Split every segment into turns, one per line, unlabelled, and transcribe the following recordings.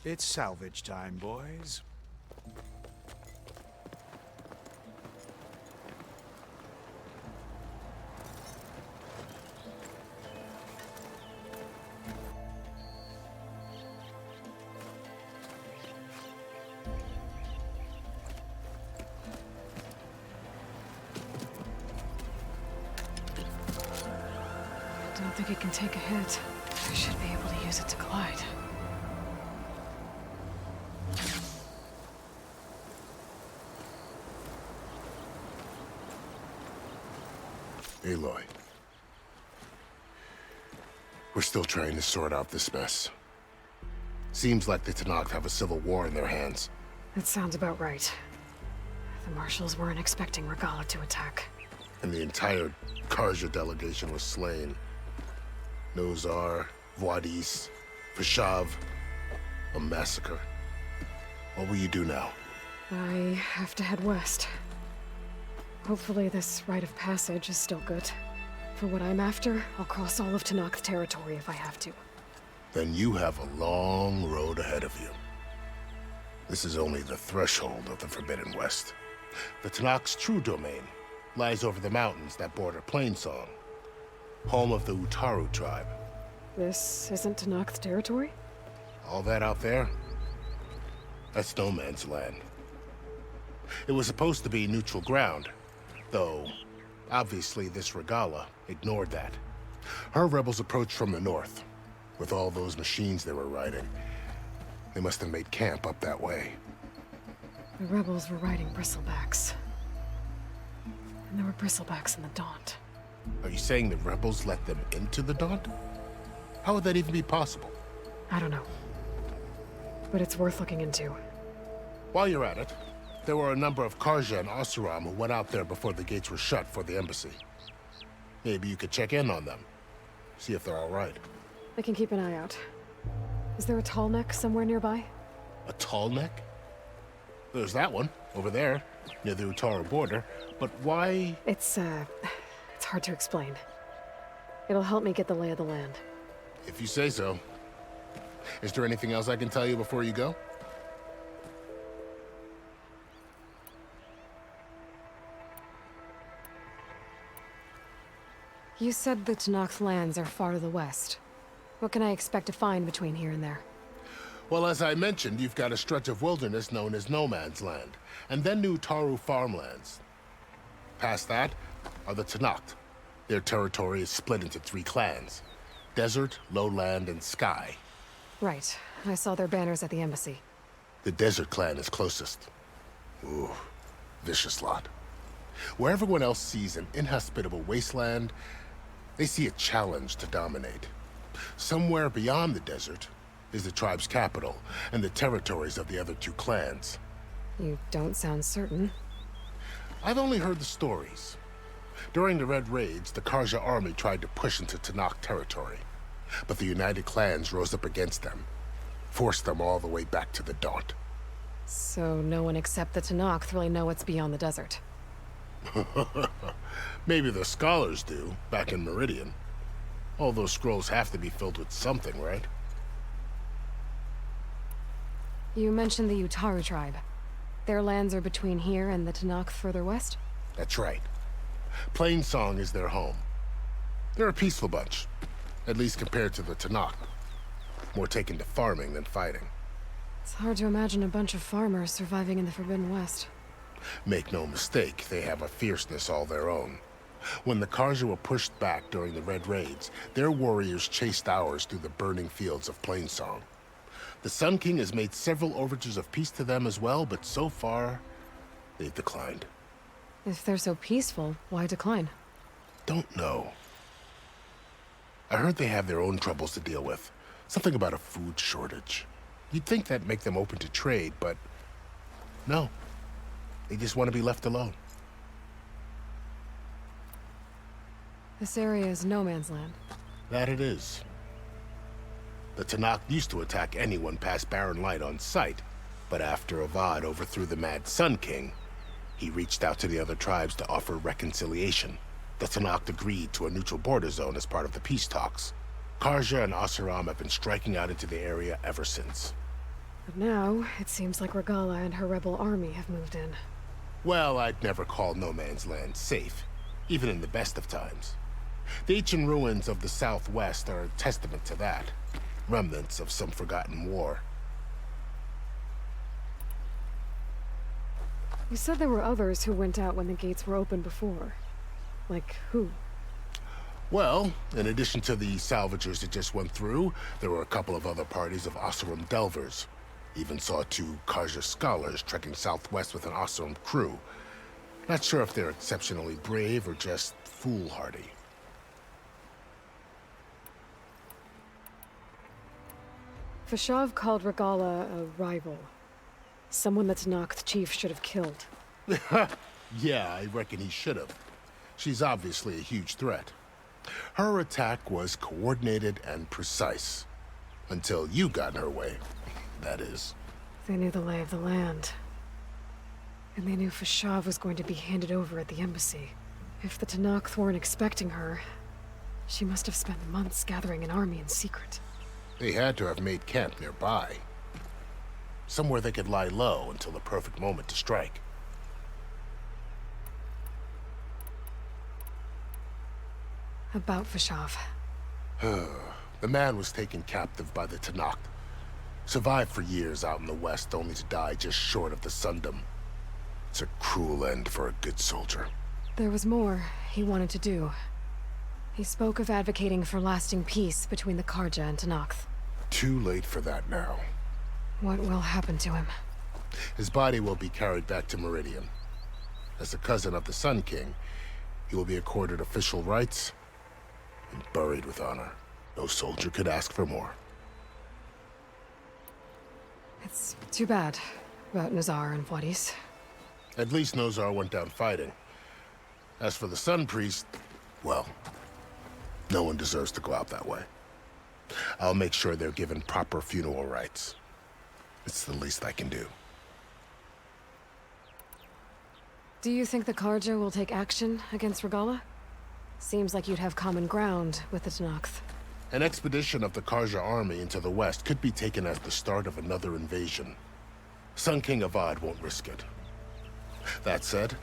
It's salvage time, boys.
Don't think it can take a hit. I should be able to use it to glide.
Aloy. We're still trying to sort out this mess. Seems like the Tallneck have a civil war in their hands.
That sounds about right. The marshals weren't expecting Regala to attack.
And the entire Karja delegation was slain. Nozar, Voidis, Vashav. A massacre. What will you do now?
I have to head west. Hopefully this rite of passage is still good. For what I'm after, I'll cross all of Tallneck territory if I have to.
Then you have a long road ahead of you. This is only the threshold of the Forbidden West. The Tallneck's true domain lies over the mountains that border Plainsong, home of the Utaru tribe.
This isn't Tallneck territory?
All that out there? That's no man's land. It was supposed to be neutral ground, though obviously this Regala ignored that. Her rebels approached from the north, with all those machines they were riding. They must have made camp up that way.
The rebels were riding bristlebacks. And there were bristlebacks in the Daunt.
Are you saying the rebels let them into the Daunt? How would that even be possible?
I don't know. But it's worth looking into.
While you're at it, there were a number of Karja and Oseram who went out there before the gates were shut for the embassy. Maybe you could check in on them. See if they're all right.
I can keep an eye out. Is there a Tallneck somewhere nearby?
A Tallneck? There's that one, over there, near the Utaru border. But why?
It's hard to explain. It'll help me get the lay of the land.
If you say so. Is there anything else I can tell you before you go?
You said the Tallneck lands are far to the west. What can I expect to find between here and there?
Well, as I mentioned, you've got a stretch of wilderness known as No Man's Land, and then new Utaru farmlands. Past that are the Tallneck. Their territory is split into 3 clans: Desert, Lowland, and Sky.
Right. I saw their banners at the embassy.
The Desert clan is closest. Ooh, vicious lot. Where everyone else sees an inhospitable wasteland, they see a challenge to dominate. Somewhere beyond the desert is the tribe's capital and the territories of the other 2 clans.
You don't sound certain.
I've only heard the stories. During the Red Raids, the Karja army tried to push into Tallneck territory, but the United Clans rose up against them, forced them all the way back to the Daunt.
So no one except the Tallneck really know what's beyond the desert.
Maybe the scholars do, back in Meridian. All those scrolls have to be filled with something, right?
You mentioned the Utaru tribe. Their lands are between here and the Tallneck further west?
That's right. Plainsong is their home. They're a peaceful bunch, at least compared to the Tallneck. More taken to farming than fighting.
It's hard to imagine a bunch of farmers surviving in the Forbidden West.
Make no mistake, they have a fierceness all their own. When the Karja were pushed back during the Red Raids, their warriors chased ours through the burning fields of Plainsong. The Sun King has made several overtures of peace to them as well, but so far, they've declined.
If they're so peaceful, why decline?
Don't know. I heard they have their own troubles to deal with. Something about a food shortage. You'd think that'd make them open to trade, but no. They just want to be left alone.
This area is no man's land.
That it is. The Tallneck used to attack anyone past Barren Light on sight, but after Avad overthrew the Mad Sun King, he reached out to the other tribes to offer reconciliation. The Tallneck agreed to a neutral border zone as part of the peace talks. Karja and Oseram have been striking out into the area ever since.
But now, it seems like Regala and her rebel army have moved in.
Well, I'd never call No Man's Land safe, even in the best of times. The ancient ruins of the Southwest are a testament to that. Remnants of some forgotten war.
You said there were others who went out when the gates were open before. Like who?
Well, in addition to the salvagers that just went through, there were a couple of other parties of Oseram delvers. Even saw 2 Karja scholars trekking southwest with an Oseram crew. Not sure if they're exceptionally brave or just foolhardy.
Fashav called Regala a rival. Someone that Noct chief should have killed.
Yeah, I reckon he should have. She's obviously a huge threat. Her attack was coordinated and precise. Until you got in her way, that is.
They knew the lay of the land. And they knew Fashav was going to be handed over at the embassy. If the Tallneck weren't expecting her, she must have spent months gathering an army in secret.
They had to have made camp nearby. Somewhere they could lie low until the perfect moment to strike.
About Fashav.
The man was taken captive by the Tallneck. Survived for years out in the west, only to die just short of the Sundom. It's a cruel end for a good soldier.
There was more he wanted to do. He spoke of advocating for lasting peace between the Karja and Tallneck.
Too late for that now.
What will happen to him?
His body will be carried back to Meridian. As a cousin of the Sun King, he will be accorded official rights and buried with honor. No soldier could ask for more.
It's too bad about Nazar and Wadis.
At least Nozar went down fighting. As for the Sun Priest, well, no one deserves to go out that way. I'll make sure they're given proper funeral rites. It's the least I can do.
Do you think the Karja will take action against Regala? Seems like you'd have common ground with the Tallneck.
An expedition of the Karja army into the west could be taken as the start of another invasion. Sun King Avad won't risk it. That said,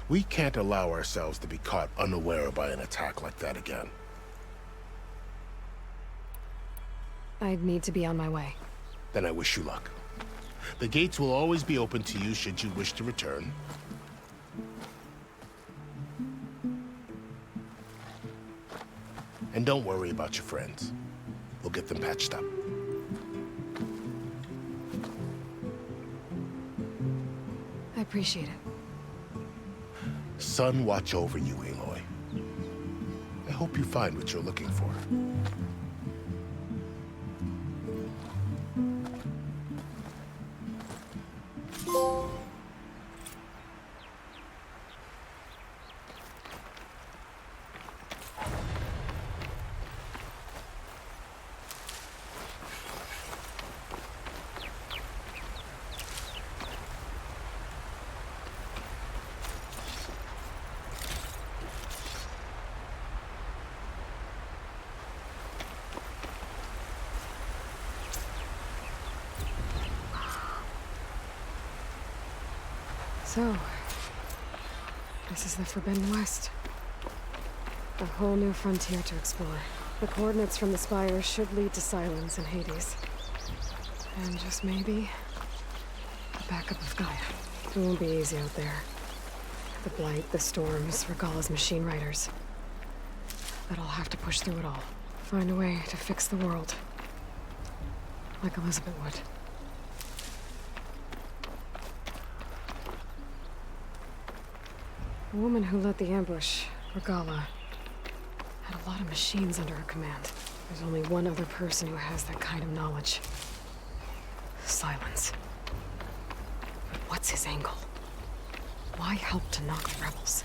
we can't allow ourselves to be caught unaware by an attack like that again.
I'd need to be on my way.
Then I wish you luck. The gates will always be open to you should you wish to return. And don't worry about your friends. We'll get them patched up.
I appreciate it.
Sun watch over you, Aloy. I hope you find what you're looking for.
So, this is the Forbidden West. A whole new frontier to explore. The coordinates from the spire should lead to Silence and Hades. And just maybe, a backup of Gaia. It won't be easy out there. The Blight, the Storms, Regala's machine riders. But I'll have to push through it all. Find a way to fix the world. Like Elizabeth would. The woman who led the ambush, Regala, had a lot of machines under her command. There's only one other person who has that kind of knowledge. Silence. But what's his angle? Why help to knock the rebels?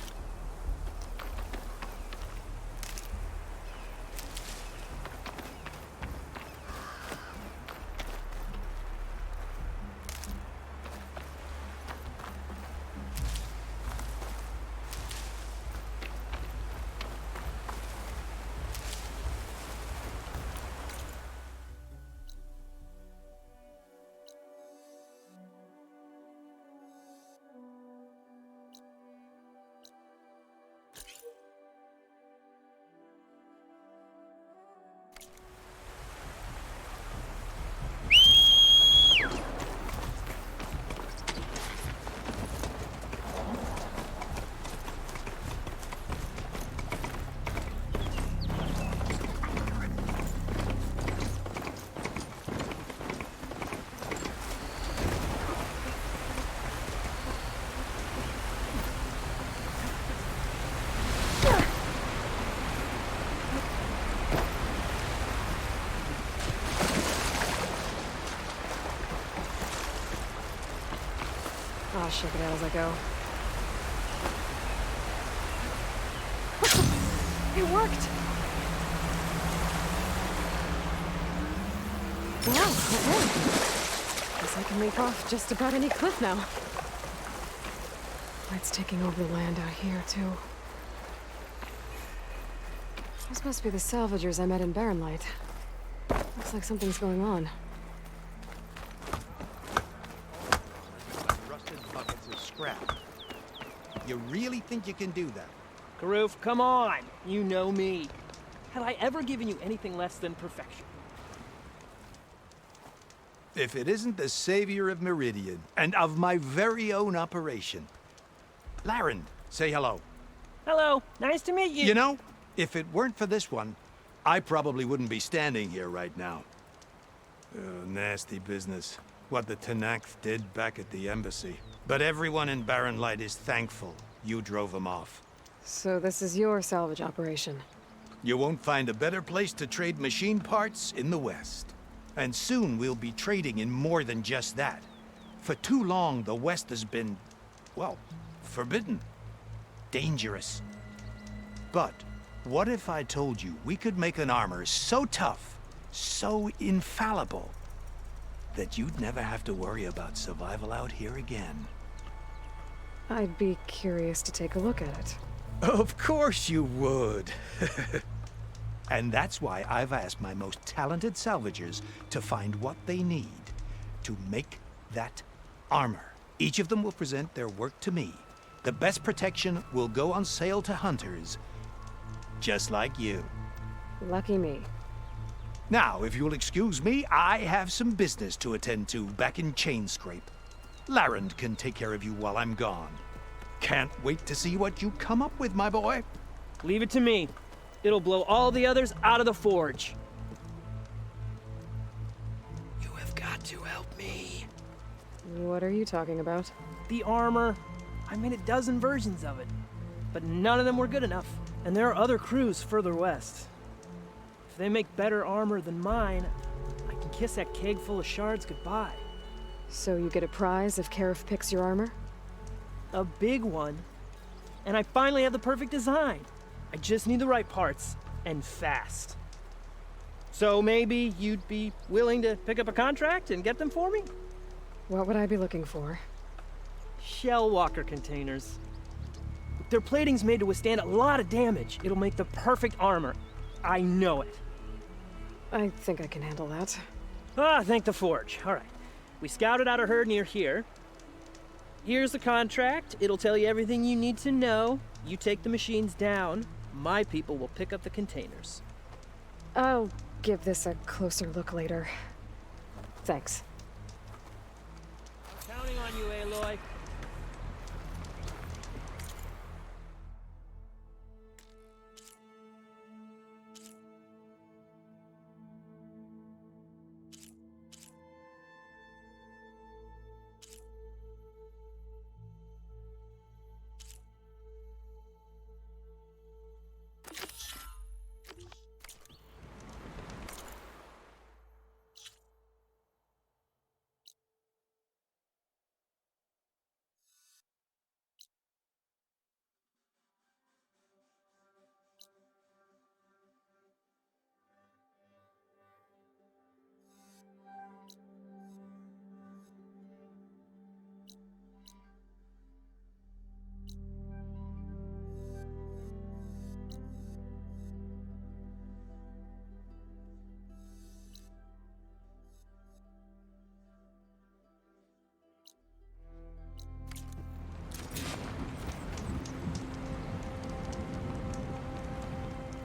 I'll shake it out as I go. It worked! Wow, okay. Guess I can leap off just about any cliff now. Light's taking over the land out here, too. Those must be the salvagers I met in Barren Light. Looks like something's going on.
Rusted buckets of scrap. You really think you can do that?
Karoof, come on! You know me. Have I ever given you anything less than perfection?
If it isn't the savior of Meridian, and of my very own operation. Laren, say hello.
Hello, nice to meet you.
You know, if it weren't for this one, I probably wouldn't be standing here right now. Nasty business. What the Tallneck did back at the embassy. But everyone in Barren Light is thankful you drove them off.
So this is your salvage operation?
You won't find a better place to trade machine parts in the West. And soon we'll be trading in more than just that. For too long, the West has been, well, forbidden. Dangerous. But what if I told you we could make an armor so tough, so infallible, that you'd never have to worry about survival out here again?
I'd be curious to take a look at it.
Of course you would. And that's why I've asked my most talented salvagers to find what they need to make that armor. Each of them will present their work to me. The best protection will go on sale to hunters, just like you.
Lucky me.
Now, if you'll excuse me, I have some business to attend to back in Chainscrape. Laren can take care of you while I'm gone. Can't wait to see what you come up with, my boy.
Leave it to me. It'll blow all the others out of the forge.
You have got to help me.
What are you talking about?
The armor. I made a dozen versions of it, but none of them were good enough. And there are other crews further west. If they make better armor than mine, I can kiss that keg full of shards goodbye.
So you get a prize if Karif picks your armor?
A big one. And I finally have the perfect design. I just need the right parts, and fast. So maybe you'd be willing to pick up a contract and get them for me?
What would I be looking for?
Shell walker containers. Their plating's made to withstand a lot of damage. It'll make the perfect armor. I know it.
I think I can handle that.
Ah, thank the forge. All right. We scouted out a herd near here. Here's the contract. It'll tell you everything you need to know. You take the machines down. My people will pick up the containers.
I'll give this a closer look later. Thanks.
Counting on you, Aloy.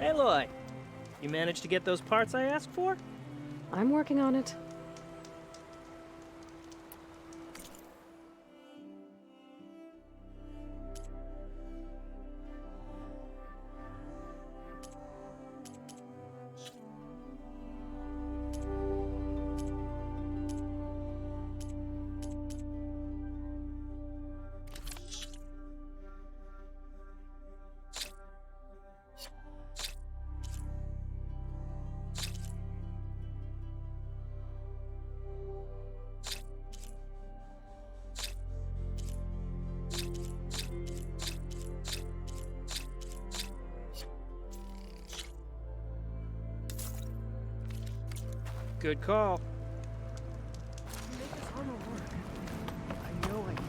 Aloy, you managed to get those parts I asked for?
I'm working on it.
Good call. Make this armor work. I know I can.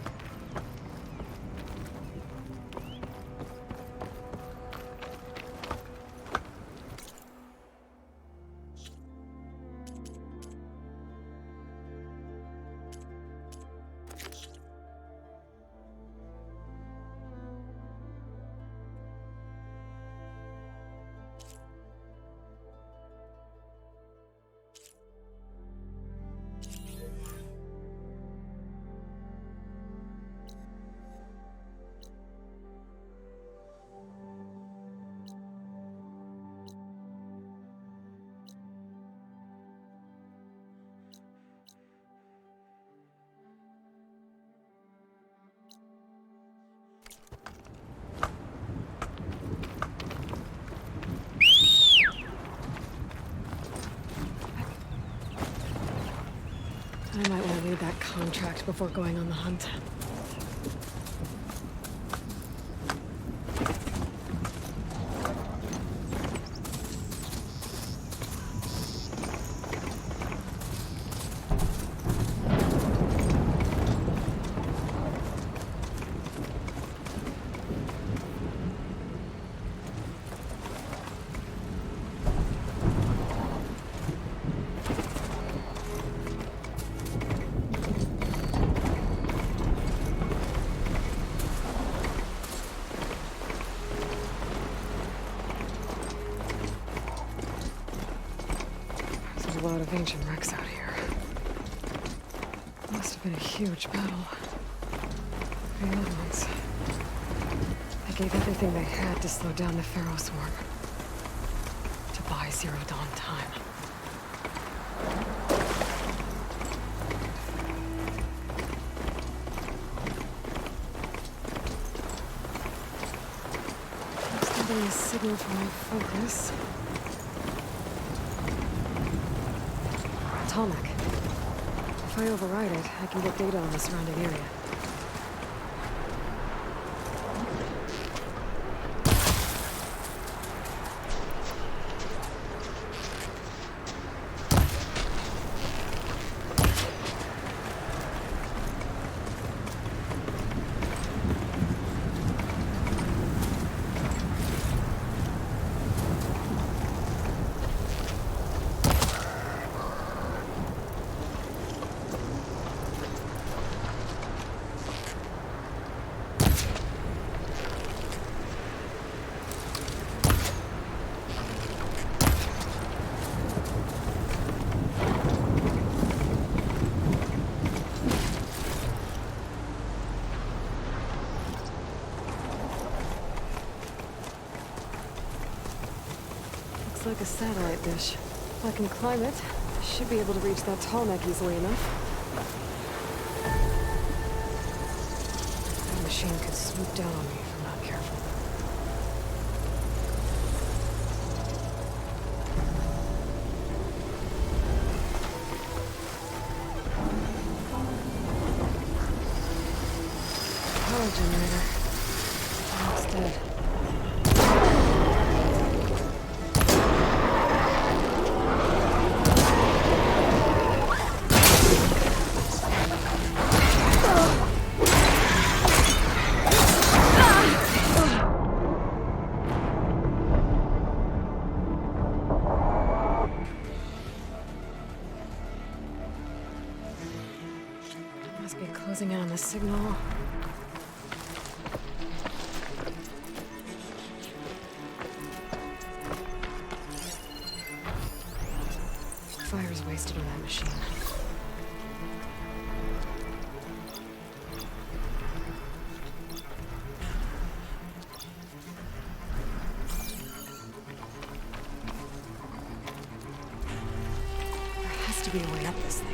I might want to read that contract before going on the hunt. There's a lot of ancient wrecks out here. Must have been a huge battle. The old ones. They gave everything they had to slow down the Pharaoh swarm. To buy Zero Dawn time. Looks to be a signal for my focus. Tallneck. If I override it, I can get data on the surrounding area. Looks like a satellite dish. If I can climb it, I should be able to reach that Tallneck easily enough. That machine could swoop down on me if I'm not careful. Power generator. Oh, it's dead. Must be closing in on the signal. Fire's wasted on that machine. There has to be a way up this thing.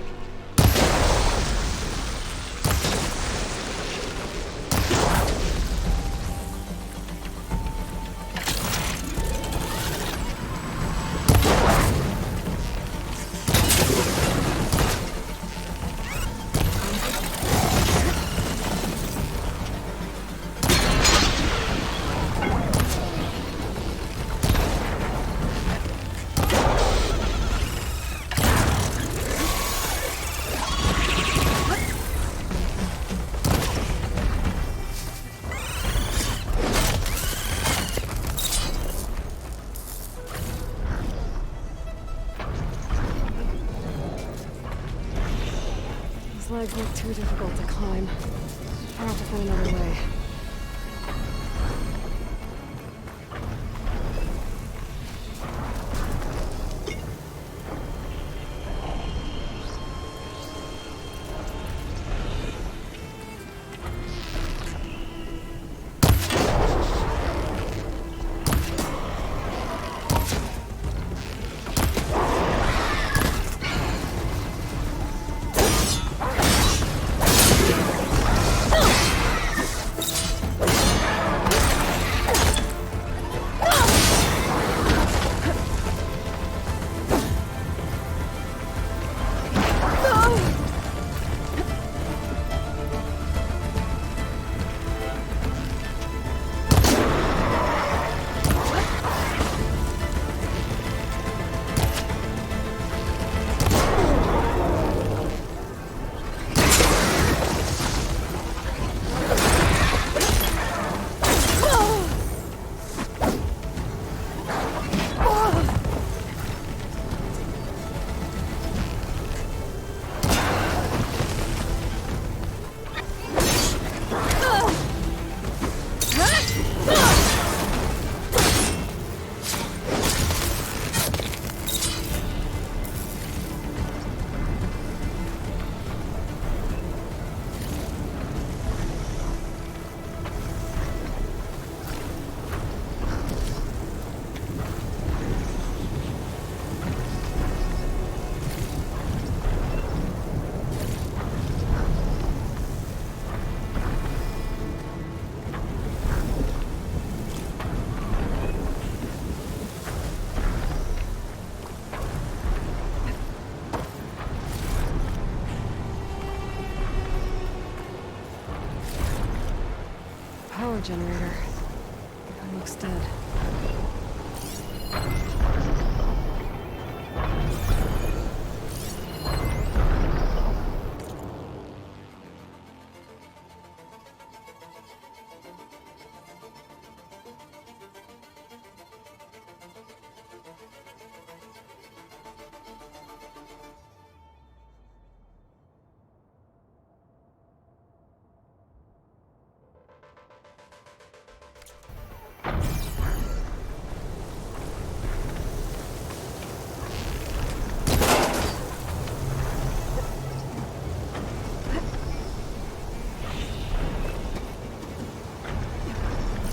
flags look too difficult to climb. I'll have to find another way. Power generator. It looks dead.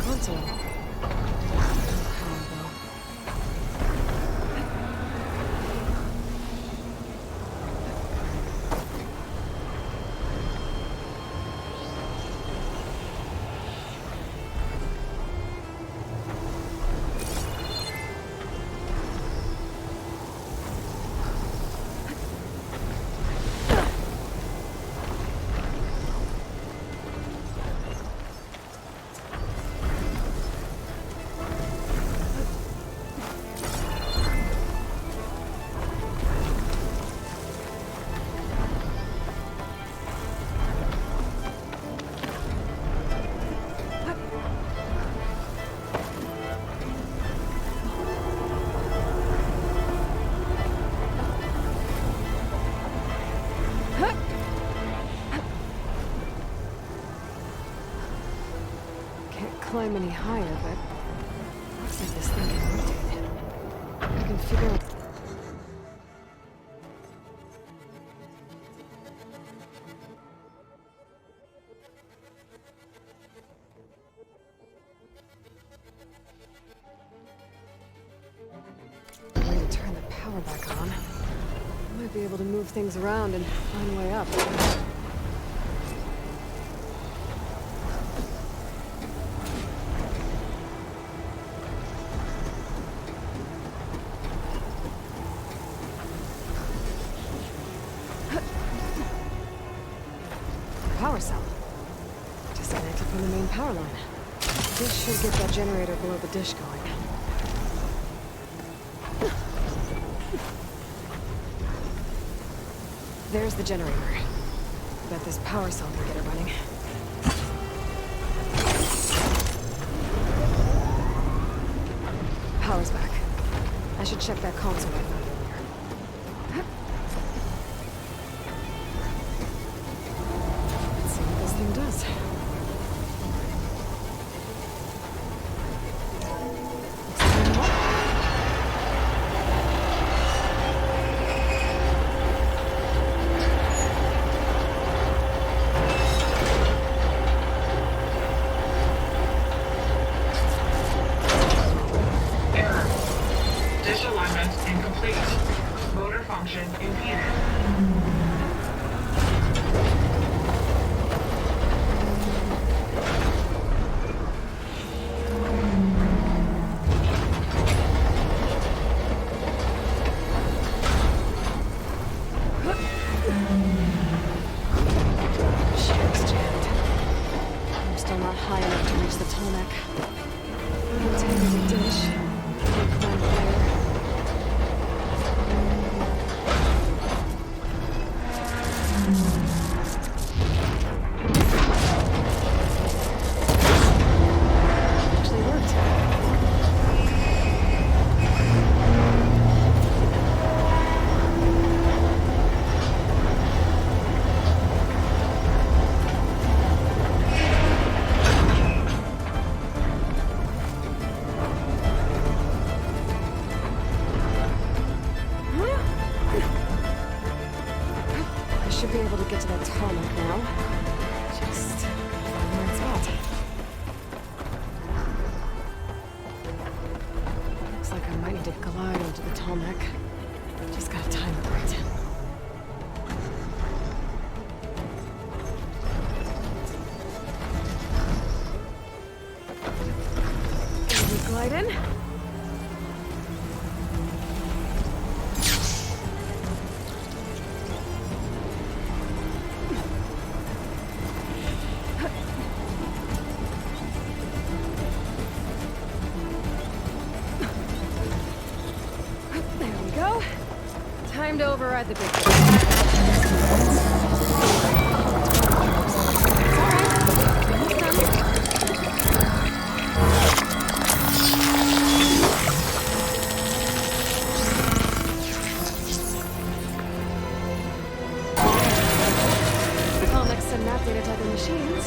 Console. Climb any higher, but looks like this thing can rotate. I can figure out. A way to turn the power back on. I might be able to move things around and find a way up. Power cell. Disconnected from the main power line. This should get that generator below the dish going. There's the generator. Bet this power cell can get it running. Power's back. I should check that console I found earlier.
malfunction in view.
Shit, it's jammed. I'm still not high enough to reach the Tallneck. I'll take it to dish. Can't climb higher. Actually worked. I should be able to get to that Tallneck now. Just find the right spot. Looks like I might need to glide onto the Tallneck. Just gotta time it right. There we glide in. There we go. Time to override the big boy. Tallneck send map data to other machines.